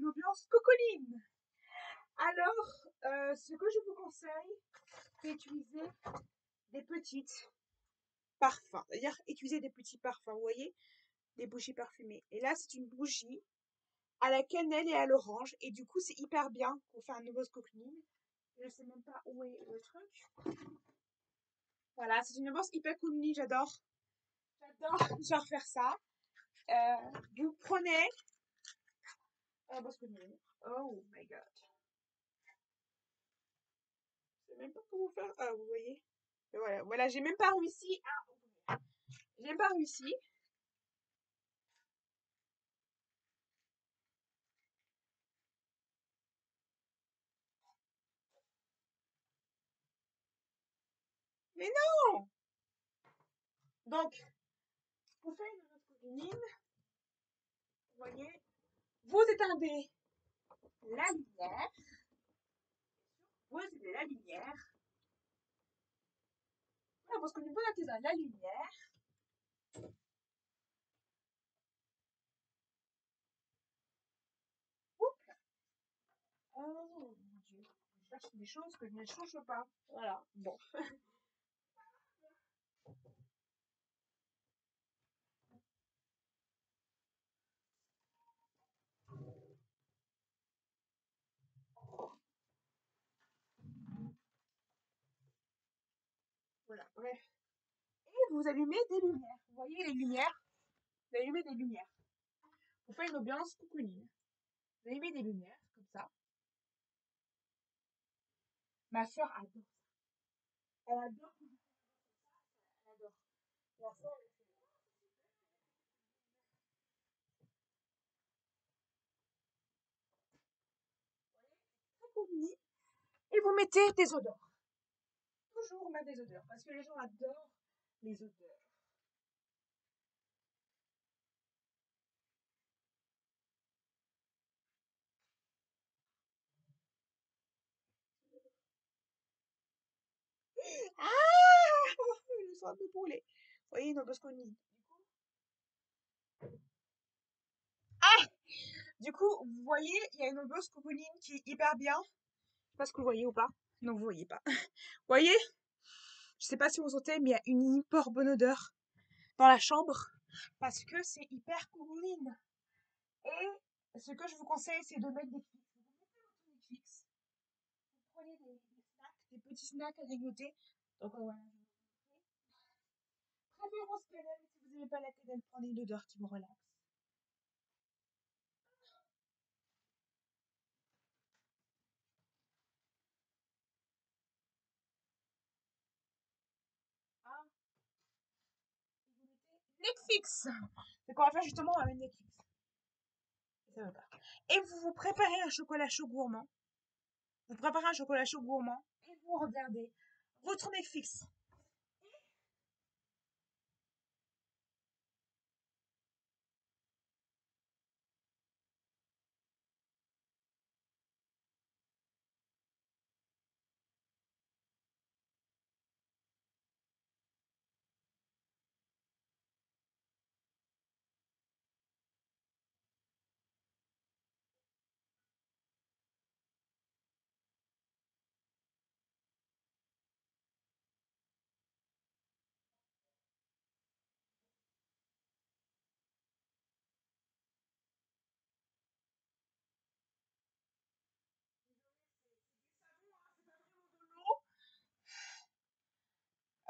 une ambiance cocoline. Alors, ce que je vous conseille, c'est d'utiliser des petites parfums. C'est-à-dire utiliser des petits parfums, vous voyez, des bougies parfumées. Et là, c'est une bougie à la cannelle et à l'orange. Et du coup, c'est hyper bien pour faire un nouveau cocoline. Je sais même pas où est le truc. Voilà, c'est une ambiance hyper cocoline, j'adore. J'adore faire ça. Vous prenez oh my god. Je sais même pas comment faire. Ah, vous voyez. Et voilà, j'ai même pas réussi à ouvrir. J'ai même pas réussi. Mais non! Donc, pour faire une autre coquinine, vous voyez, vous éteindez la lumière. Vous éteindez la lumière. Voilà, parce que vous éteindez la lumière. Oups. Oh mon dieu. Je cherche des choses que je ne change pas. Voilà. Bon. Voilà. Bref. Et vous allumez des lumières. Vous voyez les lumières? Vous allumez des lumières. Pour faire une ambiance cocoonine. Vous allumez des lumières, comme ça. Ma soeur adore ça. Elle adore. Elle adore. La soeur, elle fait très cocoonine. Et vous mettez des odeurs. Toujours mettre des odeurs. Parce que les gens adorent les odeurs. Ah! Le sang de brûler. Vous voyez, non, parce qu'on y. Ah! Du coup, vous voyez, il y a une ambiance cocoonine qui est hyper bien. Je sais pas ce que vous voyez ou pas. Non, vous voyez pas. Vous voyez? Je sais pas si vous sentez, mais il y a une hyper bonne odeur dans la chambre. Parce que c'est hyper cocoonine. Et ce que je vous conseille, c'est de mettre des Netflix. Vous mettez votre Netflix. Vous prenez des snacks, des petits snacks à grignoter. Donc voilà. Préférence cannelle, si vous n'aimez pas la cannelle, prenez une odeur qui vous relaxe. Ah, et vous mettez Netflix. C'est qu'on va faire justement avec Netflix. Ça va pas. Et vous vous préparez un chocolat chaud gourmand. Vous préparez un chocolat chaud gourmand et vous regardez votre Netflix.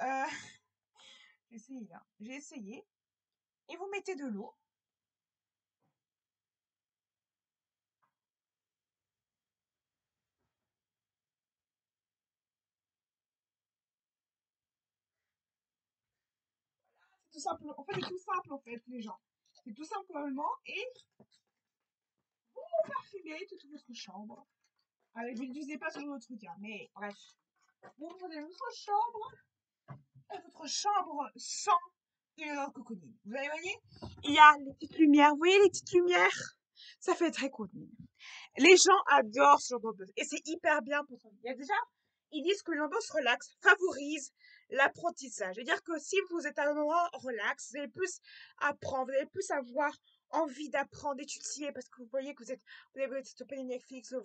Euh, j'ai essayé, hein. J'ai essayé. Et vous mettez de l'eau. C'est tout simple. En fait, c'est tout simple, en fait, les gens. C'est tout simplement. Et vous parfumez toute votre chambre. Avec, vous n'utilisez pas sur votre truc, hein, mais bref. Vous prenez votre chambre. Et votre chambre sent une odeur cocooning. Vous voyez? Il y a les petites lumières. Vous voyez les petites lumières? Ça fait très cocooning. Les gens adorent ce genre d'ambiance. Et c'est hyper bien pour toi. Il y a déjà, ils disent que l'ambiance relax favorise l'apprentissage. C'est-à-dire que si vous êtes à un endroit relax, vous allez plus apprendre, vous allez plus savoir envie d'apprendre, d'étudier, parce que vous voyez que vous avez votre open Netflix, vous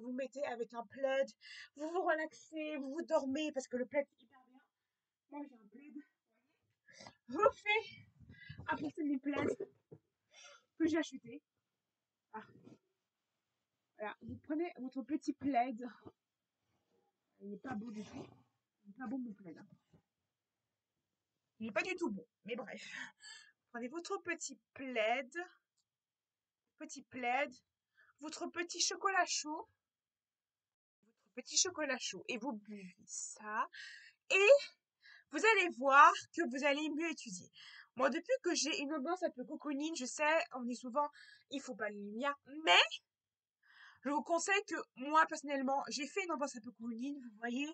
vous mettez avec un plaid, vous vous relaxez, vous vous dormez, parce que le plaid, c'est hyper bien. Moi, j'ai un plaid. Refait à partir du plaid que j'ai acheté. Ah, voilà. Vous prenez votre petit plaid. Il n'est pas beau du tout. Il n'est pas beau, mon plaid. Il n'est pas du tout beau. Mais bref. Prenez votre petit plaid, votre petit chocolat chaud, et vous buvez ça, et vous allez voir que vous allez mieux étudier. Moi, depuis que j'ai une ambiance un peu cocooning, je sais, on dit souvent, il faut pas les lumières, mais je vous conseille que moi, personnellement, j'ai fait une ambiance un peu cocooning, vous voyez,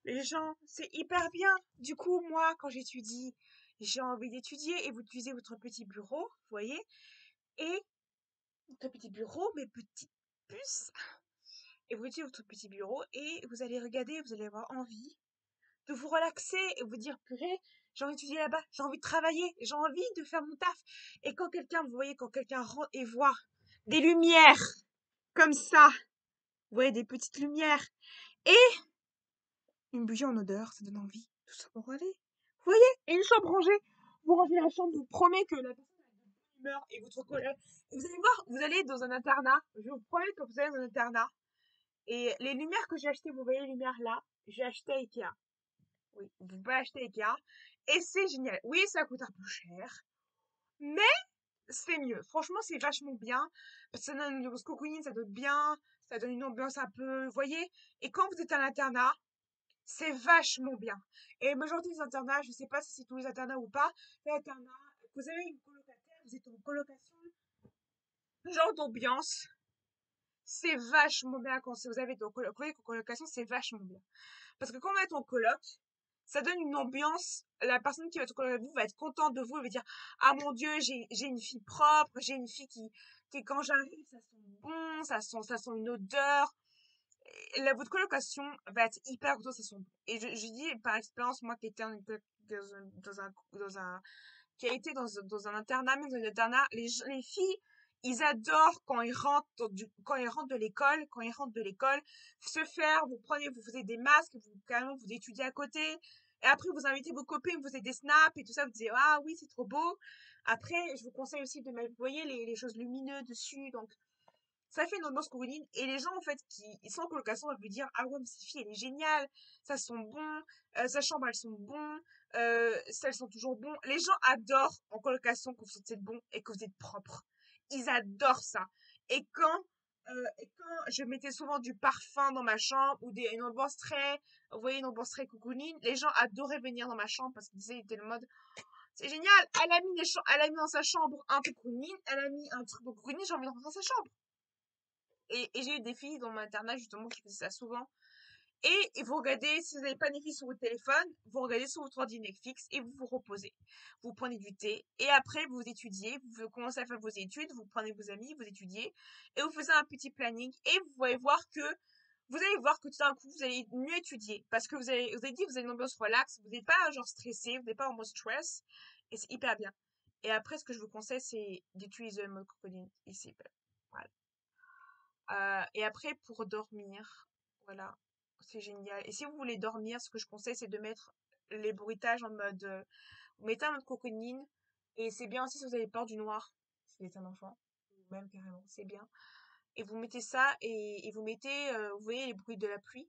les gens, c'est hyper bien. Du coup, moi, quand j'étudie, j'ai envie d'étudier, et vous utilisez votre petit bureau, vous voyez, et votre petit bureau, mes petites puces, et vous utilisez votre petit bureau, et vous allez regarder, vous allez avoir envie de vous relaxer et vous dire, purée, j'ai envie d'étudier là-bas, j'ai envie de travailler, j'ai envie de faire mon taf. Et quand quelqu'un, vous voyez, quand quelqu'un rentre et voit des lumières comme ça, vous voyez, des petites lumières et une bougie en odeur, ça donne envie tout ça pour aller. Vous voyez, et une chambre rangée, vous rangez la chambre, vous promet que la personne a de bonne humeur et votre collègue. Et vous allez voir, vous allez dans un internat, je vous promets que vous allez dans un internat. Et les lumières que j'ai achetées, vous voyez les lumières là, j'ai acheté à Ikea. Oui, vous pouvez acheter Ikea. Et c'est génial. Oui, ça coûte un peu cher. Mais c'est mieux. Franchement, c'est vachement bien. Parce que ça donne une ambiance cocooning, ça donne bien. Ça donne une ambiance un peu, vous voyez. Et quand vous êtes à l'internat, c'est vachement bien. Et la majorité des internats, je sais pas si c'est tous les internats ou pas, l'internat, vous avez une colocataire, vous êtes en colocation, ce genre d'ambiance, c'est vachement bien quand vous avez en colocation, c'est vachement bien. Parce que quand vous êtes en coloc, ça donne une ambiance. La personne qui va être avec vous va être contente de vous. Elle va dire, ah mon Dieu, j'ai une fille propre, j'ai une fille qui quand j'arrive, ça sent bon, ça sent une odeur. Et votre colocation va être hyper contente, ça sent bon. Et je dis par expérience, moi qui étais qui a été dans un internat, même dans un internat, les filles, ils adorent quand ils rentrent quand ils rentrent de l'école, se faire, vous faisiez des masques, carrément, vous étudiez à côté, et après, vous invitez vos copines, vous faites des snaps et tout ça, vous dites, ah oui, c'est trop beau. Après, je vous conseille aussi de mettre, vous voyez, les choses lumineuses dessus, donc, ça fait une ambiance cocooning, et les gens, en fait, qui ils sont en colocation, vont vous dire, ah ouais, mais cette fille, elle est géniale, ça sent bon, sa chambre, elles sont bon, elles sont toujours bon. Les gens adorent en colocation que vous êtes bon et que vous êtes propre. Ils adorent ça. Et quand je mettais souvent du parfum dans ma chambre ou une ambiance très, vous voyez, une ambiance très cocooning, les gens adoraient venir dans ma chambre parce qu'ils disaient, ils étaient le mode, c'est génial, elle a mis dans sa chambre un truc cocooning, elle a mis un truc cocooning, j'ai envie de rentrer dans sa chambre. Et j'ai eu des filles dans mon internat justement qui faisaient ça souvent. Et vous regardez, si vous n'avez pas Netflix sur votre téléphone, vous regardez sur votre ordi Netflix et vous vous reposez. Vous prenez du thé et après vous étudiez, vous commencez à faire vos études, vous prenez vos amis, vous étudiez et vous faites un petit planning et vous allez voir que tout d'un coup vous allez mieux étudier parce que vous avez dit que vous avez une ambiance relax, vous n'êtes pas genre stressé, vous n'êtes pas en mode stress et c'est hyper bien. Et après ce que je vous conseille c'est d'utiliser le mode cocooning ici. Voilà. Et après, pour dormir, voilà, c'est génial. Et si vous voulez dormir, ce que je conseille, c'est de mettre les bruitages en mode, vous mettez un mode cocooning, et c'est bien aussi si vous avez peur du noir, si vous êtes un enfant, ou même carrément, c'est bien. Et vous mettez ça, et vous mettez, vous voyez les bruits de la pluie,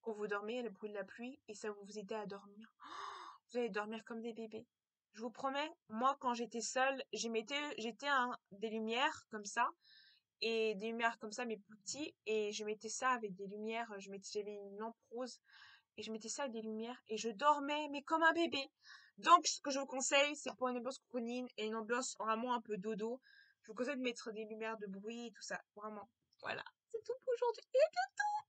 quand vous dormez, le bruit de la pluie, et ça va vous aider à dormir. Vous allez dormir comme des bébés. Je vous promets, moi, quand j'étais seule, j'étais des lumières comme ça, et des lumières comme ça mais plus petits, et je mettais ça avec des lumières, j'avais une lampe rose et je mettais ça avec des lumières et je dormais mais comme un bébé. Donc ce que je vous conseille, c'est pour une ambiance cocooning et une ambiance vraiment un peu dodo, je vous conseille de mettre des lumières de bruit et tout ça, vraiment. Voilà, c'est tout pour aujourd'hui.